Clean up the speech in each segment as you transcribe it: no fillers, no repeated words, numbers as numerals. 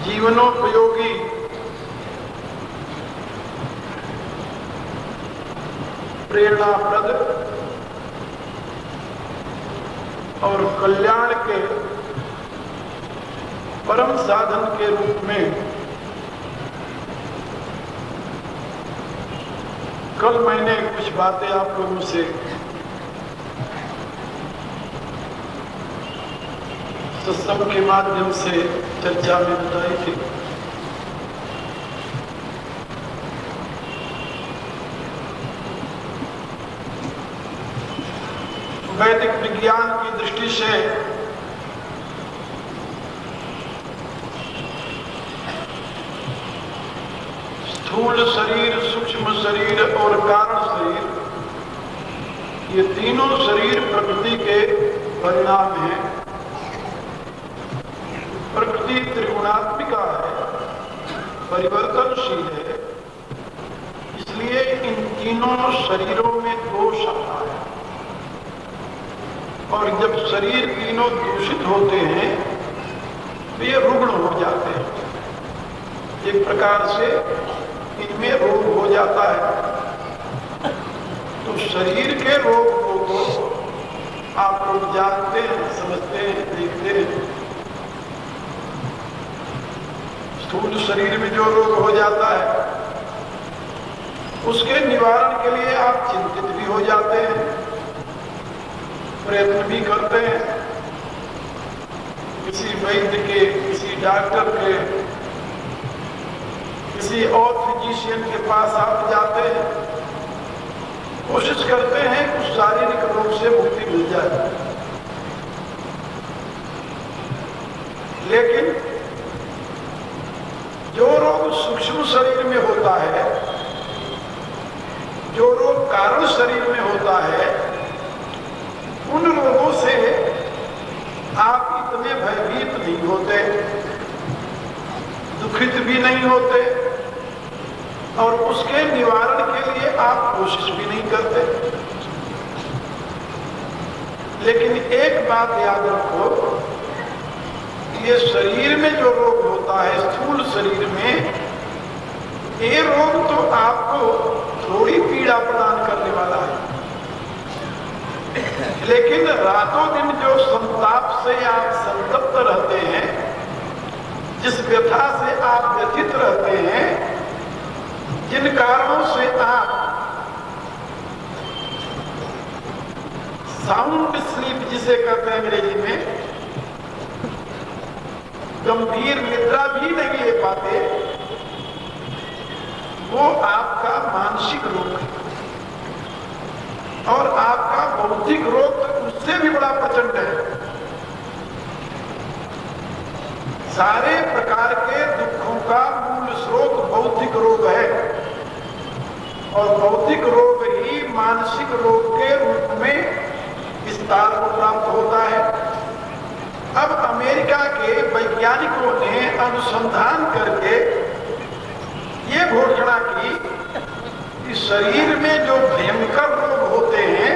जीवनोपयोगी प्रेरणाप्रद और कल्याण के परम साधन के रूप में कल मैंने कुछ बातें आप लोगों से सत्संग के माध्यम से चर्चा में बताई थी। वैदिक विज्ञान की दृष्टि से स्थूल शरीर, सूक्ष्म शरीर और कारण शरीर, ये तीनों शरीर प्रकृति के परिणाम हैं। प्रकृति त्रिगुणात्मिका है, परिवर्तनशील है, इसलिए इन तीनों शरीरों में दोष आता है। और जब शरीर तीनों दूषित होते हैं तो ये रुग्ण हो जाते हैं, एक प्रकार से इनमें रोग हो जाता है। तो शरीर के रोग को आप लोग जानते हैं, समझते हैं, देखते हैं। स्थूल शरीर में जो रोग हो जाता है उसके निवारण के लिए आप चिंतित भी हो जाते हैं, प्रयत्न भी करते हैं। किसी वैद्य के, किसी डॉक्टर के, किसी और फिजिशियन के पास आप जाते हैं, कोशिश करते हैं कि उस शारीरिक रोग से मुक्ति मिल जाए। लेकिन जो रोग सूक्ष्म शरीर में होता है, जो रोग कारण शरीर में होता है, उन रोगों से आप इतने भयभीत नहीं होते, दुखित भी नहीं होते और उसके निवारण के लिए आप कोशिश भी नहीं करते। लेकिन एक बात याद रखो, ये शरीर में जो रोग होता है, स्थूल शरीर में, ये रोग तो आपको थोड़ी पीड़ा प्रदान करने वाला है, लेकिन रातों दिन जो संताप से आप संतप्त रहते हैं, जिस व्यथा से आप व्यथित रहते हैं, जिन कारणों से आप साउंड स्लीप जिसे कहते हैं अंग्रेजी में, गंभीर निद्रा भी नहीं ले पाते, वो आपका मानसिक रोग है। और आपका बौद्धिक रोग तो उससे भी बड़ा प्रचंड है। सारे प्रकार के दुखों का मूल स्रोत बौद्धिक रोग है और बौद्धिक रोग ही मानसिक रोग के रूप में विस्तार को प्राप्त होता है। अब अमेरिका के वैज्ञानिकों ने अनुसंधान करके ये घोषणा की कि शरीर में जो भयंकर रोग होते हैं,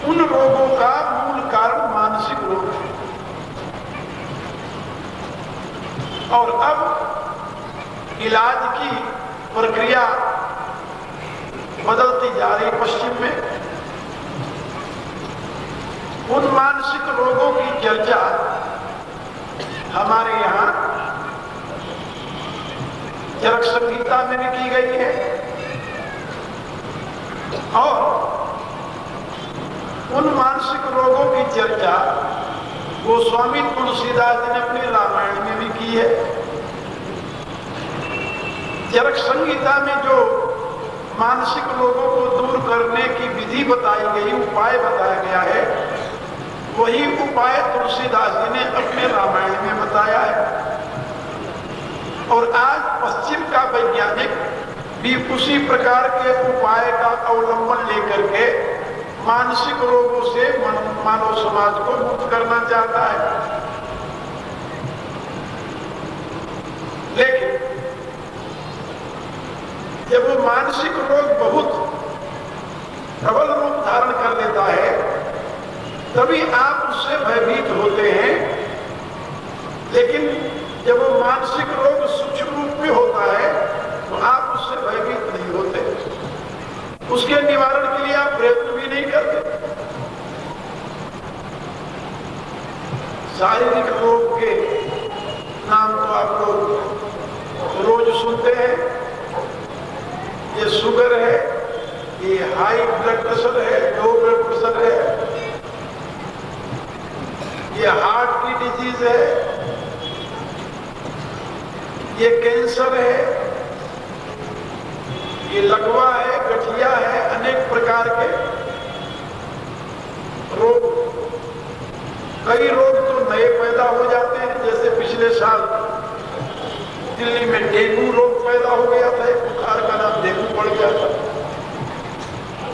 उन रोगों का मूल कारण मानसिक रोग है। और अब इलाज की प्रक्रिया बदलती जा रही पश्चिम में। उन मानसिक रोगों की चर्चा हमारे यहाँ चरक संहिता में भी की गई है और उन मानसिक रोगों की चर्चा गोस्वामी तुलसीदास जी ने अपनी रामायण में भी की है। चरक संहिता में जो मानसिक रोगों को दूर करने की विधि बताई गई, उपाय बताया गया है, वही उपाय तुलसीदास जी ने अपने रामायण में बताया है। और आज पश्चिम का वैज्ञानिक भी उसी प्रकार के उपाय का अवलंबन लेकर के मानसिक रोगों से मानव समाज को मुक्त करना चाहता है। लेकिन जब वो मानसिक रोग बहुत प्रबल रूप धारण कर लेता है, तभी आप उससे भयभीत होते हैं। लेकिन जब वो मानसिक रोग सूक्ष्म रूप में होता है, तो आप उससे भयभीत नहीं होते, उसके निवारण के लिए आप प्रयत्न भी नहीं करते। शारीरिक रोग के नाम तो आप लोग रोज सुनते हैं। ये शुगर है, ये हाई ब्लड प्रेशर है, लो ब्लड प्रेशर है, ये हार्ट की डिजीज है, ये कैंसर है, ये लकवा है, गठिया है, अनेक प्रकार के रोग। कई रोग तो नए पैदा हो जाते हैं, जैसे पिछले साल दिल्ली में डेंगू रोग पैदा हो गया था, एक बुखार का नाम डेंगू पड़ गया था,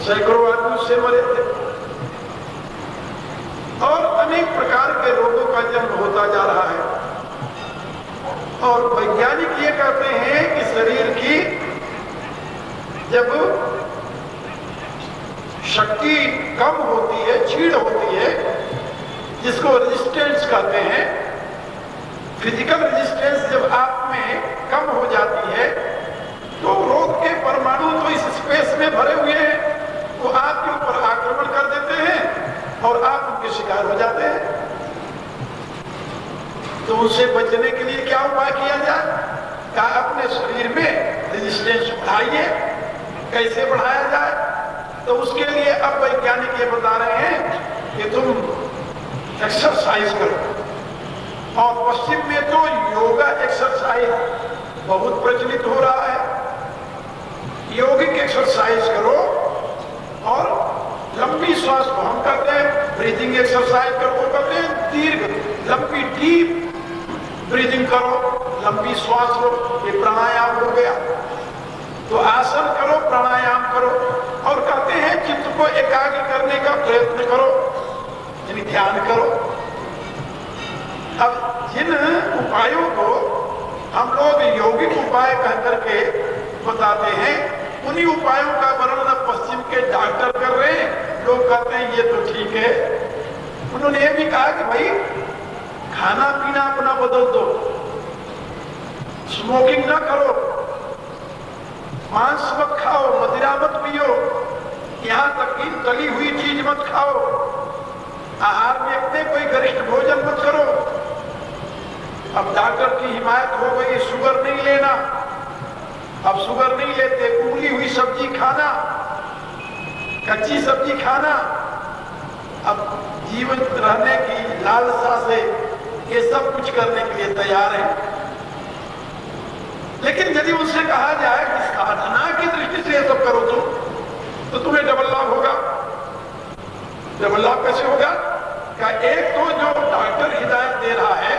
सैकड़ों आदमी उससे मरे थे। और अनेक प्रकार के रोगों का जन्म होता जा रहा है। और वैज्ञानिक ये कहते हैं कि शरीर की जब शक्ति कम होती है, क्षीण होती है, जिसको रेजिस्टेंस कहते हैं, फिजिकल रेजिस्टेंस जब आप में कम हो जाती है, तो रोग के परमाणु तो इस स्पेस में भरे हुए हैं, वो आपके ऊपर आक्रमण कर देते हैं और आप उनके शिकार हो जाते हैं। तो उनसे बचने के लिए क्या उपाय किया जाए? क्या अपने शरीर में रेजिस्टेंस बढ़ाइए। कैसे बढ़ाया जाए? तो उसके लिए अब वैज्ञानिक ये बता रहे हैं कि तुम एक्सरसाइज करो। और पश्चिम में तो योगा एक्सरसाइज बहुत प्रचलित हो रहा है। योगिक एक्सरसाइज करो और लंबी श्वास को हम करते हैं, ब्रीदिंग एक्सरसाइज करते हैं, दीर्घ लंबी डीप ब्रीदिंग करो, लंबी श्वास लो, ये प्राणायाम हो गया। तो आसन करो, प्राणायाम करो और ध्यान करो। अब जिन उपायों को हम लोग यौगिक उपाय कह करके बताते हैं, उन्हीं उपायों का वर्णन पश्चिम के डॉक्टर कर रहे हैं। लोग कहते हैं ये तो ठीक है। उन्होंने ये भी कहा कि भाई खाना पीना अपना बदल दो, स्मोकिंग ना करो, मांस मत खाओ, मदिरा मत पियो, यहां तक कि तली हुई चीज मत खाओ, आहार में अपने कोई गरिष्ठ भोजन मत करो। अब डॉक्टर की हिमायत हो गई शुगर नहीं लेना, अब शुगर नहीं लेते, उबली हुई सब्जी खाना, कच्ची सब्जी खाना। अब जीवन रहने की लालसा से ये सब कुछ करने के लिए तैयार है। लेकिन यदि उनसे कहा जाए कि साधना की दृष्टि से ये सब करो तो तुम्हें डबल लाभ होगा। डबल लाभ कैसे होगा? क्या एक तो जो डॉक्टर हिदायत दे रहा है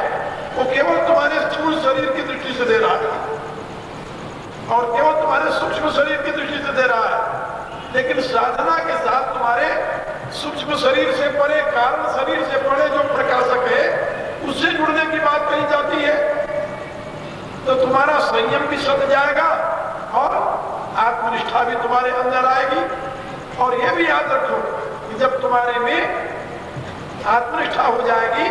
वो केवल तुम्हारे स्थूल शरीर की दृष्टि से दे रहा है और केवल तुम्हारे सूक्ष्म शरीर की दृष्टि से दे रहा है, लेकिन साधना के साथ तुम्हारे सूक्ष्म शरीर से परे, कारण शरीर से परे जो प्रकाशक है उससे जुड़ने की बात कही जाती है। तो तुम्हारा संयम भी सद जाएगा और आत्मनिष्ठा भी तुम्हारे अंदर आएगी। और यह भी याद रखो कि जब तुम्हारे में आत्मनिष्ठा हो जाएगी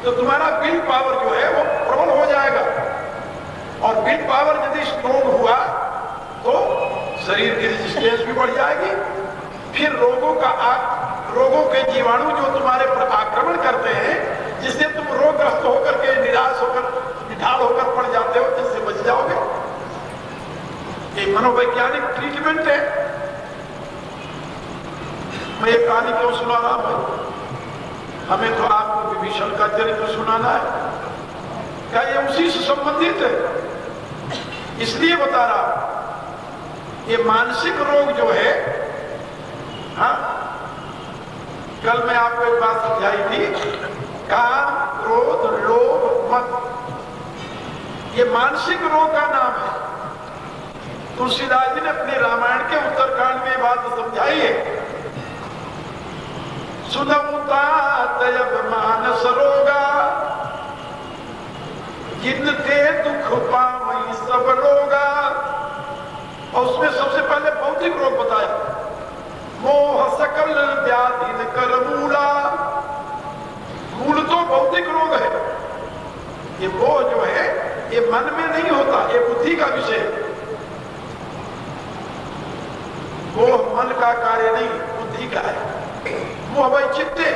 तो तुम्हारा विल पावर जो है वो प्रबल हो जाएगा, और विल पावर यदि स्ट्रोंग हुआ तो शरीर की रेजिस्टेंस भी बढ़ जाएगी। फिर रोगों के जीवाणु जो तुम्हारे पर आक्रमण करते हैं, जिससे तुम रोगग्रस्त होकर के निराश होकर निढाल होकर पड़ जाते हो, जिससे बच जाओगे। ये मनोवैज्ञानिक ट्रीटमेंट है। मैं ये कहानी क्यों सुना रहा हूं? हमें तो आपको विभीषण का चरित्र सुनाना है। क्या ये उसी से संबंधित है? इसलिए बता रहा, ये मानसिक रोग जो है, हाँ, कल मैं आपको एक बात समझाई थी, काम, क्रोध, लोभ, मद, ये मानसिक रोग का नाम है। तुलसीदास जी ने अपने रामायण के उत्तरकांड में बात समझाई है। सुनमुता तयब मानस रोगा, जिनते दुख पावई सब लोगा। और उसमें सबसे पहले भौतिक रोग बताया, मोह सकल व्याधि कर मूला। मूल तो भौतिक रोग है। ये मोह जो है ये मन में नहीं होता, ये बुद्धि का विषय है। मोह मन का कार्य नहीं, बुद्धि का है। मोह भाई चित्ते,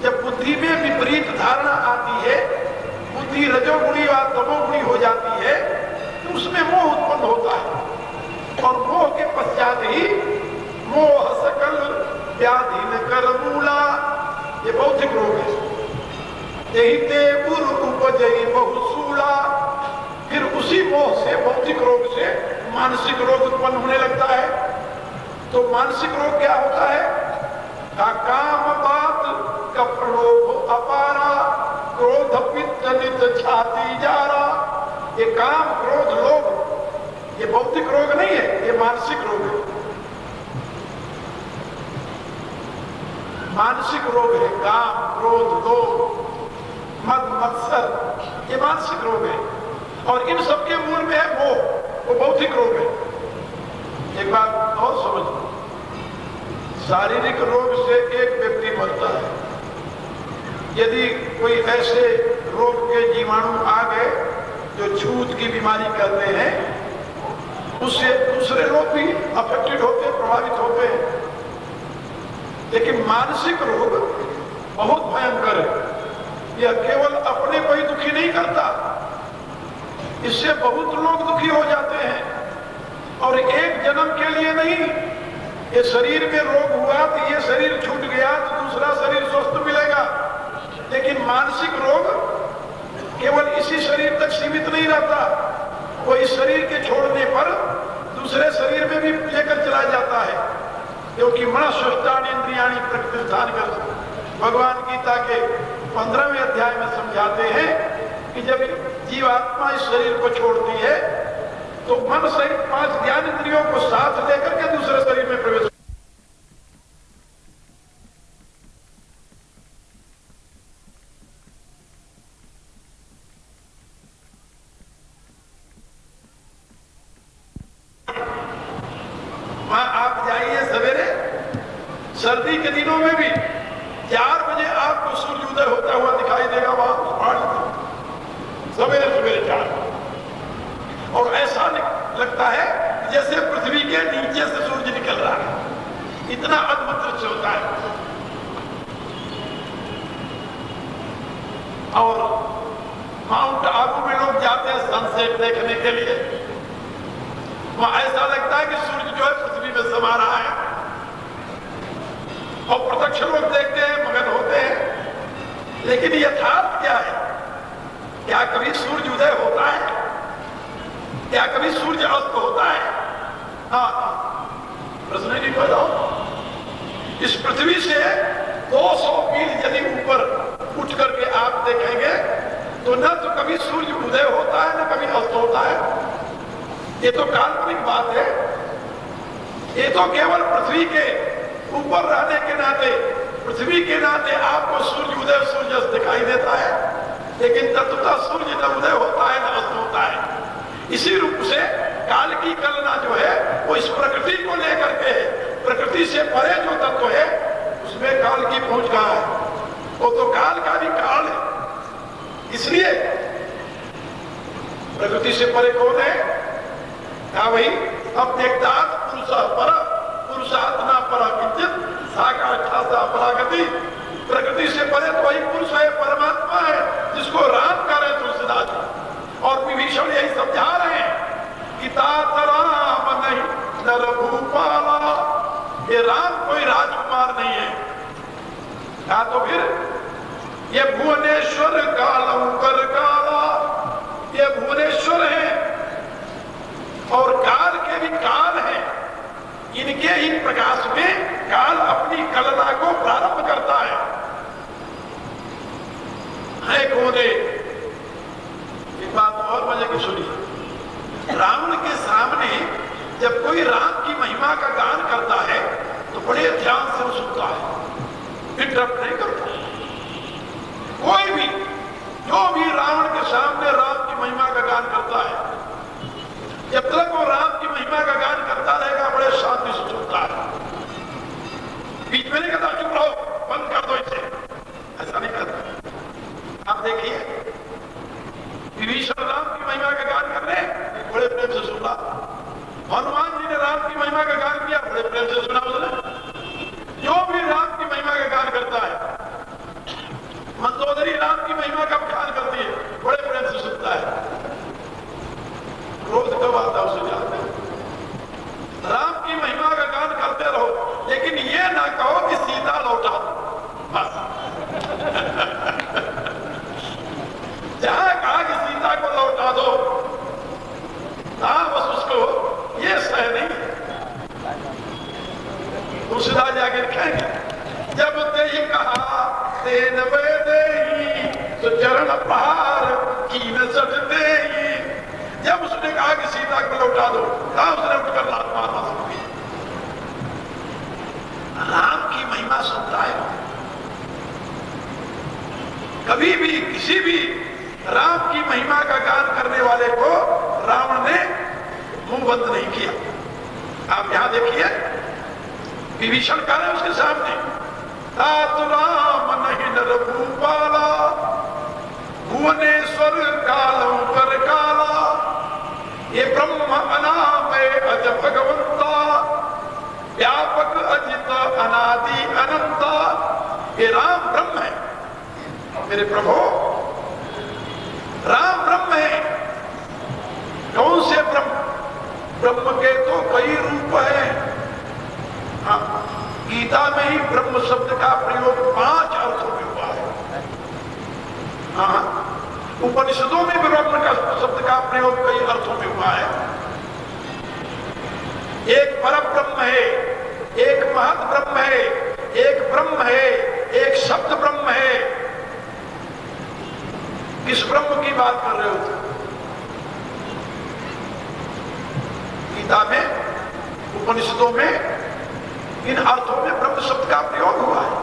जब बुद्धि में विपरीत धारणा आती है, बुद्धि रजोगुणी या तमोगुणी हो जाती है, तो उसमें मोह उत्पन्न होता है। और मोह के पश्चात ही मोह सकल व्याधि न कर मूला, ये भौतिक रोग है। यही ते उर उपजई बहुसूला। फिर उसी मोह से, भौतिक रोग से मानसिक रोग उत्पन्न होने लगता है। तो मानसिक रोग क्या होता है? काम बात कपड़ों अपारा, क्रोध पित्त नित छाती जारा। ये काम, क्रोध, लोभ, ये भौतिक रोग नहीं है, ये मानसिक रोग है। मानसिक रोग है काम, क्रोध, लोभ, मद, मत्सर, ये मानसिक रोग है। और इन सबके मूल में है मोह, वो भौतिक रोग है। एक बात और समझ लो, शारीरिक रोग से एक व्यक्ति मरता है। यदि कोई ऐसे रोग के जीवाणु आ गए जो छूत की बीमारी करते हैं, उससे दूसरे लोग भी अफेक्टेड होते, प्रभावित होते हैं। लेकिन मानसिक रोग बहुत भयंकर है। यह केवल अपने को ही दुखी नहीं करता, इससे बहुत लोग दुखी हो जाते हैं। और एक जन्म के लिए नहीं, ये शरीर में रोग हुआ तो ये शरीर छूट गया तो दूसरा शरीर स्वस्थ मिलेगा। लेकिन मानसिक रोग केवल इसी शरीर तक सीमित नहीं रहता, वो इस शरीर के छोड़ने पर दूसरे शरीर में भी लेकर चला जाता है। क्योंकि मनस्वष्टानि इंद्रियाणि प्रकृतिस्थान कर, भगवान गीता के 15वें अध्याय में समझाते हैं कि जब जीवात्मा इस शरीर को छोड़ती है तो मन सहित 5 ज्ञान इंद्रियों को साथ लेकर के दूसरे शरीर में प्रवेश सर्दी के दिनों में भी 4 बजे आपको सूर्योदय होता हुआ दिखाई देगा वहां उस पहाड़ी में, सवेरे सवेरे 4 बजे। और ऐसा लगता है जैसे पृथ्वी के नीचे से सूर्य निकल रहा है, इतना अद्भुत दृश्य होता है। और माउंट आबू में लोग जाते हैं सनसेट देखने के लिए, वहां ऐसा लगता है कि सूर्य जो है पृथ्वी में समा रहा है, और प्रत्यक्ष लोग देखते हैं, मगन होते हैं। लेकिन यथार्थ क्या है? क्या कभी सूर्य उदय होता है? क्या कभी सूर्य अस्त होता है? हाँ, प्रश्न नहीं पैदा हो। इस पृथ्वी से 200 मील यदि ऊपर उठ करके आप देखेंगे तो न तो कभी सूर्य उदय होता है न कभी अस्त होता है। ये तो काल्पनिक बात है। ये तो केवल पृथ्वी के ऊपर रहने के नाते, पृथ्वी के नाते आपको सूर्य उदय सूर्य अस्त दिखाई देता है, लेकिन तत्वतः सूर्य न उदय होता है न अस्त होता है। इसी रूप से काल की कल्पना जो है वो इस प्रकृति को लेकर के है। प्रकृति से परे जो तत्व है उसमें काल की पहुंच कहां है? वो तो काल का भी काल है। इसलिए प्रकृति से परे कौन है? क्या भाई? अब देखता पुरुषात्मा परा किंचित साकाष्ठा परागति। प्रकृति से परे तो वही पुरुष है, परमात्मा है, जिसको राम कह रहे तुलसीदास जी। और विभीषण यही समझा रहे हैं कि तात राम नहीं नर भूपाला, ये राम कोई राजकुमार नहीं है। क्या तो फिर ये भुवनेश्वर कालंकर काला, ये भुवनेश्वर है और काल के भी काल है। इनके ही प्रकाश में काल अपनी कलना को प्रारंभ करता है कोने। एक बात और मजे की सुनिए। रावण के सामने जब कोई राम की महिमा का गान करता है तो बड़े ध्यान से वो सुनता है, इंटरप्ट नहीं करता। कोई भी जो भी रावण के सामने राम की महिमा का गान करता है, जब तक वो राम की महिमा का गान करता रहेगा बड़े शांति से सुनता है। बीच में नहीं कहता चुप रहो, बंद कर दो इसे, ऐसा नहीं करता। आप देखिए विभीषण राम की महिमा का गान कर रहे, बड़े प्रेम से सुना। हनुमान जी ने राम की महिमा का गान किया, बड़े प्रेम से सुना उसने। जो भी राम की महिमा का गान करता है, मंदोदरी राम की महिमा का गान करती है, बड़े प्रेम से सुनता है। क्रोध कब आता है उसे जानते हैं। राम की महिमा का गान करते रहो, लेकिन ये ना कहो कि सीता लौटा दो, बस। जहां कहा कि सीता को लौटा दो, बस उसको ये सह नहीं। तुलसीदास जाके लिखेंगे, जब ते कहा तेन वे देही तो चरण प्रहार की न सटते ही। जब उसने कहा कि सीता को लौटा दो, कहा उसने उठकर लात मारना शुरू किया। राम की महिमा सुनता है। कभी भी किसी भी राम की महिमा का गान करने वाले को रावण ने मुंह बंद नहीं किया। आप यहां देखिए, विभीषण कह रहे हैं उसके सामने, तात राम नहीं नर भूपाला, भुवनेश्वर कालंकर काला, ये ब्रह्म अनामय अज भगवंता, व्यापक अजित अनादि अनंता। ये राम ब्रह्म है मेरे प्रभु, राम ब्रह्म है। कौन से ब्रह्म? ब्रह्म के तो कई रूप है। हाँ, गीता में ही ब्रह्म शब्द का प्रयोग 5 अर्थों में हुआ है। हाँ, उपनिषदों में भी ब्रह्म का शब्द का प्रयोग कई अर्थों में हुआ है। एक परम ब्रह्म है, एक महत ब्रह्म है, एक ब्रह्म है, एक शब्द ब्रह्म है। किस ब्रह्म की बात कर रहे हो? गीता में, उपनिषदों में इन अर्थों में ब्रह्म शब्द का प्रयोग हुआ है।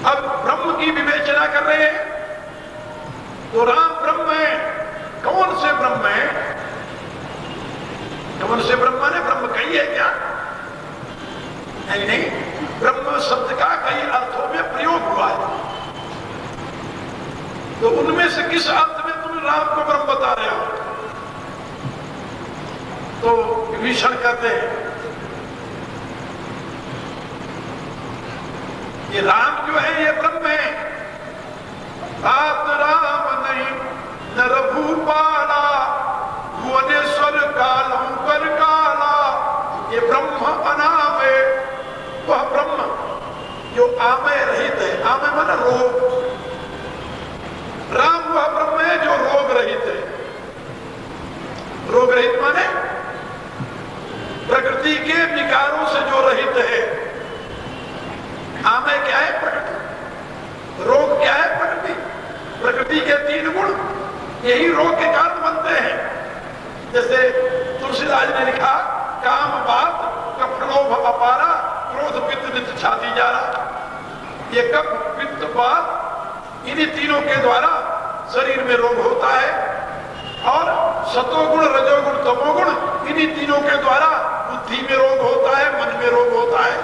अब ब्रह्म की विवेचना कर रहे हैं तो राम ब्रह्म है। कौन से ब्रह्म है? कौन से ब्रह्म ने? ब्रह्म कही है क्या? नहीं नहीं, ब्रह्म शब्द का कई अर्थों में प्रयोग हुआ है। तो उनमें से किस अर्थ में तुम राम को ब्रह्म बता रहे हो? तो विभीषण कहते हैं ये राम जो है ये ब्रह्म है। तात राम नहीं नर भूपाला, भुवनेश्वर कालम कर काला। ये ब्रह्म अनाम है, वह ब्रह्म जो आमय रहित है। आमय माना रोग। राम वह ब्रह्म है जो रोग रहित है। रोग रहित माने प्रकृति के विकारों से जो रहित है। आमय क्या है? प्रकृति। रोग क्या है? प्रकृति। प्रकृति के 3 गुण यही रोग के कारण बनते हैं। जैसे तुलसीदास ने लिखा, काम बात कफ लोभ अपारा, क्रोध पित्त नित्य छाती जा रहा। ये कफ पित्त बात इन्हीं तीनों के द्वारा शरीर में रोग होता है। और सतोगुण रजोगुण तमोगुण इन्हीं तीनों के द्वारा बुद्धि में रोग होता है, मन में रोग होता है।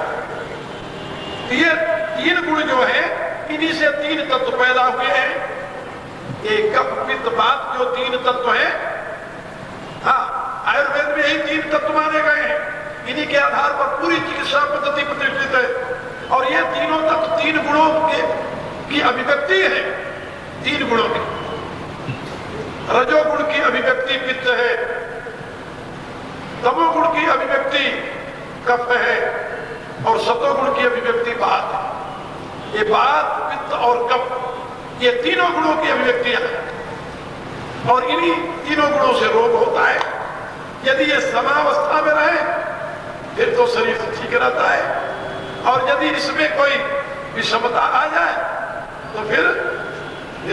ये 3 गुण जो है इन्हीं से 3 तत्व पैदा हुए हैं। ये कफ पित्त बात जो 3 तत्व हैं, हाँ आयुर्वेद में यही 3 तत्व माने गए हैं। इन्हीं के आधार पर पूरी चिकित्सा पद्धति प्रतिष्ठित है। और ये तीनों तत्व 3 गुणों की अभिव्यक्ति है। 3 गुणों की। रजोगुण की अभिव्यक्ति पित्त है, तमोगुण की अभिव्यक्ति कफ है, और सतोगुण की अभिव्यक्ति बात है। ये बात, पित्त और कफ ये तीनों गुणों की अभिव्यक्तियां हैं। और इन्हीं तीनों गुणों से रोग होता है। यदि ये समावस्था में रहे फिर तो शरीर ठीक रहता है। और यदि इसमें कोई विषमता आ जाए तो फिर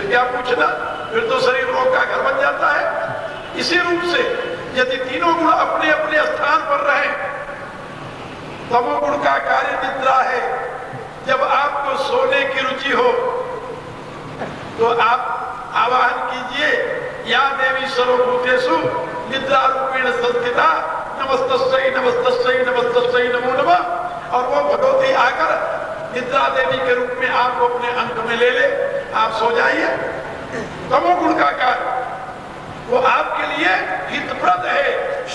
क्या पूछना, फिर तो शरीर रोग का घर बन जाता है। इसी रूप से यदि तीनों गुण अपने अपने स्थान पर रहे, तमोगुण का कार्य निद्रा है। जब आपको सोने की रुचि हो तो आप आवाहन कीजिए, या देवी सर्वभूतेषु निद्रा रूपेण संस्थिता, नमस्तस्यै नमस्तस्यै नमस्तस्यै नमो नमः। और वो भगवती आकर निद्रा देवी के रूप में आपको अपने अंक में ले ले, आप सो जाइए। तमोगुण का कार्य वो आपके लिए हितप्रद है,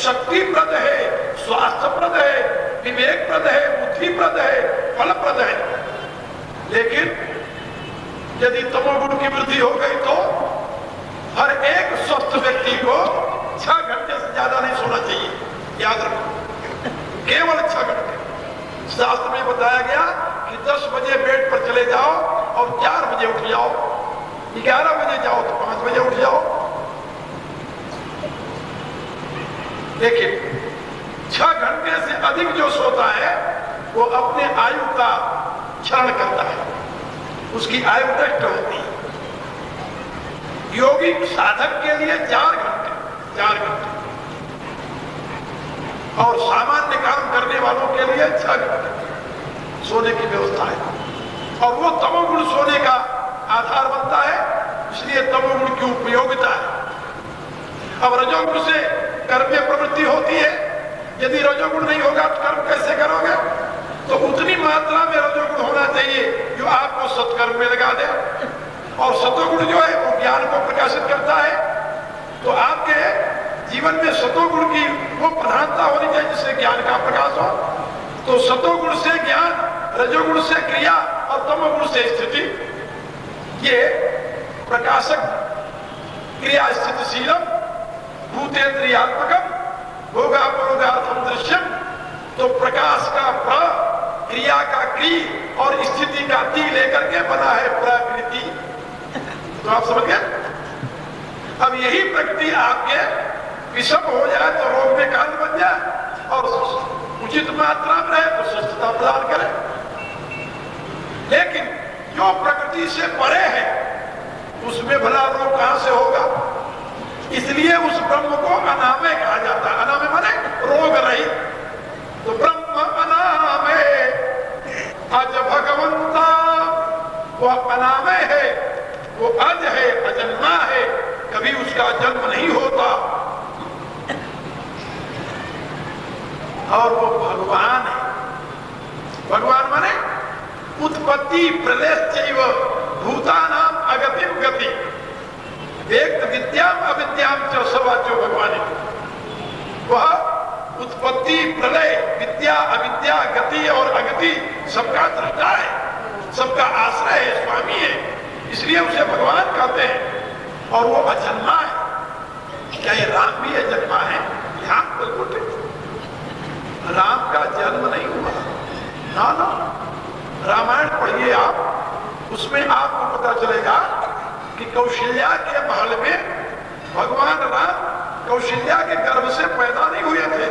शक्तिप्रद है, स्वास्थ्यप्रद है, विवेकप्रद है, बुद्धिप्रद है, फलप्रद है। लेकिन यदि तमोगुण की वृद्धि हो गई तो हर एक स्वस्थ व्यक्ति को 6 घंटे से ज्यादा नहीं सोना चाहिए। याद रखो, केवल 6 घंटे। शास्त्र में बताया गया कि 10 बजे बेड पर चले जाओ और 4 बजे उठ जाओ। 11 बजे जाओ तो 5 बजे उठ जाओ। लेकिन 6 घंटे से अधिक जो सोता है वो अपने आयु का क्षरण करता है, उसकी आयु नष्ट होती है। योगिक साधक के लिए 4 घंटे और सामान्य काम करने वालों के लिए 6 घंटे सोने की व्यवस्था है। और वो तमोगुण सोने का आधार बनता है, इसलिए तमोगुण की उपयोगिता है। अब रजोगुण से कर्म में प्रवृत्ति होती है। यदि रजोगुण नहीं होगा तो कर्म कैसे करोगे? तो उतनी मात्रा में रजोगुण होना चाहिए जो आपको सत्कर्म में लगा दे। और सतोगुण जो है वो ज्ञान को प्रकाशित करता है। तो आपके जीवन में सतोगुण की वो प्रधानता होनी चाहिए जिससे ज्ञान का प्रकाश हो। तो सतोगुण से ज्ञान, रजोगुण से क्रिया और तमोगुण से स्थिति। ये प्रकाशक क्रिया स्थितिशीलम भूतेन्द्रियात्मकम भोगापरोगार्थम दृश्यम। तो प्रकाश का प्र, क्रिया का क्री और स्थिति का ती लेकर के बना है प्रकृति। तो आप समझ गए? अब यही प्रकृति आपके विषम हो जाए तो रोग में कारण बन जाए, और उचित मात्रा में रहे तो स्वस्थता प्रदान करे। लेकिन जो प्रकृति से परे है उसमें भला रोग कहां से होगा? इसलिए उस ब्रह्म को अनामय कहा जाता है। अनामय माने रोग रहित। तो ब्रह्म अनामय अज भगवंता, वह अनामय है, वो अज है, अजन्मा है, कभी उसका जन्म नहीं होता। और उत्पत्ति प्रलयश्चैव भूतानाम अगतिम गति वेद विद्याम अविद्याम च सवाचो भगवान। वह उत्पत्ति प्रलय विद्या अविद्या गति और अगति सबका दृष्टा है, सबका आश्रय है, स्वामी है, इसलिए उसे भगवान कहते हैं। और वो अजन्मा है। क्या ये राम भी अजन्मा है? ध्यान बिल्कुल ठीक। राम का जन्म नहीं हुआ ना ना। रामायण पढ़िए आप, उसमें आपको पता चलेगा कि कौशल्या के महल में भगवान राम कौशल्या के गर्भ से पैदा नहीं हुए थे।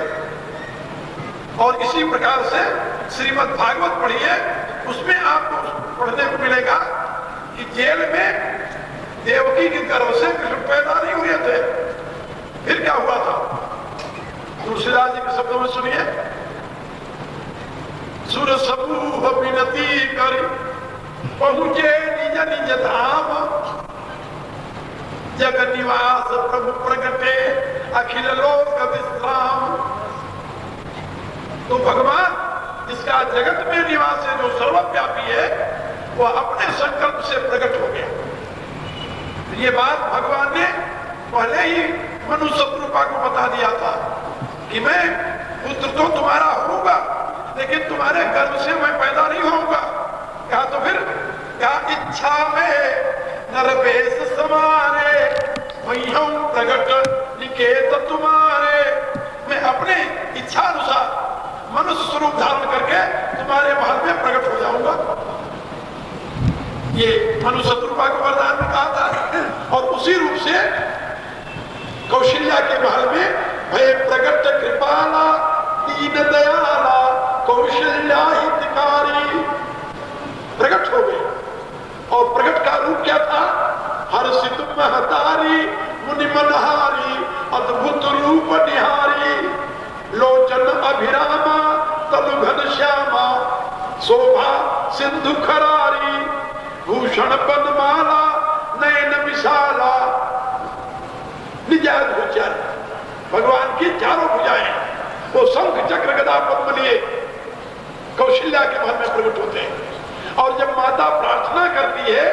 और इसी प्रकार से श्रीमद् भागवत पढ़िए, उसमें आपको पढ़ने को मिलेगा कि जेल में देवकी के गर्भ से कृष्ण पैदा नहीं हुए थे। फिर क्या हुआ था? तुलसीदास जी के शब्दों में सुनिए, सुर समूह विनती कर पहुंचे निज निज धाम, जग निवास प्रभु प्रगटे अखिल लोक विश्राम। तो भगवान जिसका जगत में निवास है, जो सर्वव्यापी है, वह अपने संकल्प से प्रकट हो गया। ये बात भगवान ने पहले ही मनु शत्रुपा को बता दिया था कि मैं पुत्र तो तुम्हारा होऊंगा, लेकिन तुम्हारे गर्भ से मैं पैदा नहीं होऊंगा। कहा तो फिर क्या इच्छा में नरवेश समारे वही हम प्रकट निकेत तुम्हारे। मैं अपने इच्छा अनुसार मनुष्य स्वरूप धारण करके तुम्हारे महल में प्रकट हो जाऊंगा। ये मनु शत्रुपा को वरदान में कहा था। और उसी रूप से कौशल्या के महल में भय प्रकट कृपाला दीन दयाला कौशल्या हितकारी प्रकट हो गए। और प्रकट का रूप क्या था? हर्षित महतारी मुनि मनहारी अद्भुत रूप निहारी, लोचन अभिरामा तनु घन श्यामा शोभा सिंधु खरारी, भूषण पद्माला नयन विशाला। निजात भुजन भगवान की चारों भुजाएं, वो शंख चक्र गदा पद्म लिए कौशल्या के महल में प्रकट होते हैं। और जब माता प्रार्थना करती है,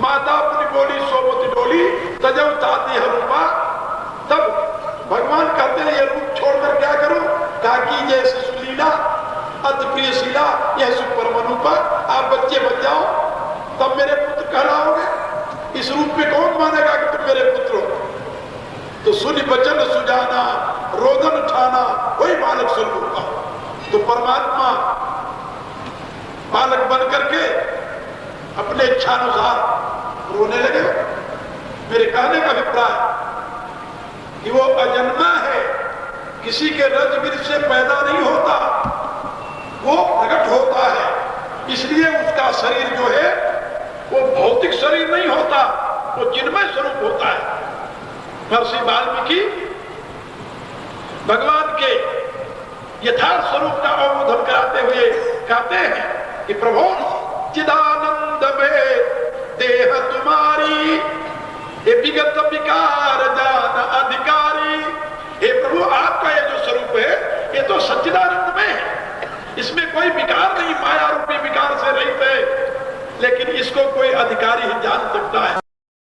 माता अपनी बोली सोमती डोली तजव ताती रूपा, तब भगवान कहते हैं ये रूप छोड़कर क्या करूं? ताकि जैसे सुलीला अति प्रिय शीला यह सुपरमनुपा, आप बच्चे बन जाओ तब मेरे पुत्र कहलाओगे। इस रूप में कौन मानेगा कि तुम मेरे पुत्र हो? तो सुनि बचन सुजाना रोदन उठाना वही बालक स्वरूप का। तो परमात्मा बालक बन करके अपने इच्छानुसार रोने लगे। मेरे कहने का अभिप्राय कि वो अजन्मा है, किसी के रज बीज से पैदा नहीं होता, वो प्रकट होता है। इसलिए उसका शरीर जो है वो भौतिक शरीर नहीं होता, वो चिन्मय स्वरूप होता है। महर्षि वाल्मीकि भगवान के यथार्थ स्वरूप का अवबोधन कराते हुए कहते हैं कि प्रभु चिदानंद में देह तुम्हारी, ये विगत विकार जान अधिकारी। हे प्रभु, आपका ये जो स्वरूप है ये तो सच्चिदानंद में है, इसमें कोई विकार नहीं, माया रूपी विकार से रहित है, लेकिन इसको कोई अधिकारी ही जान सकता है।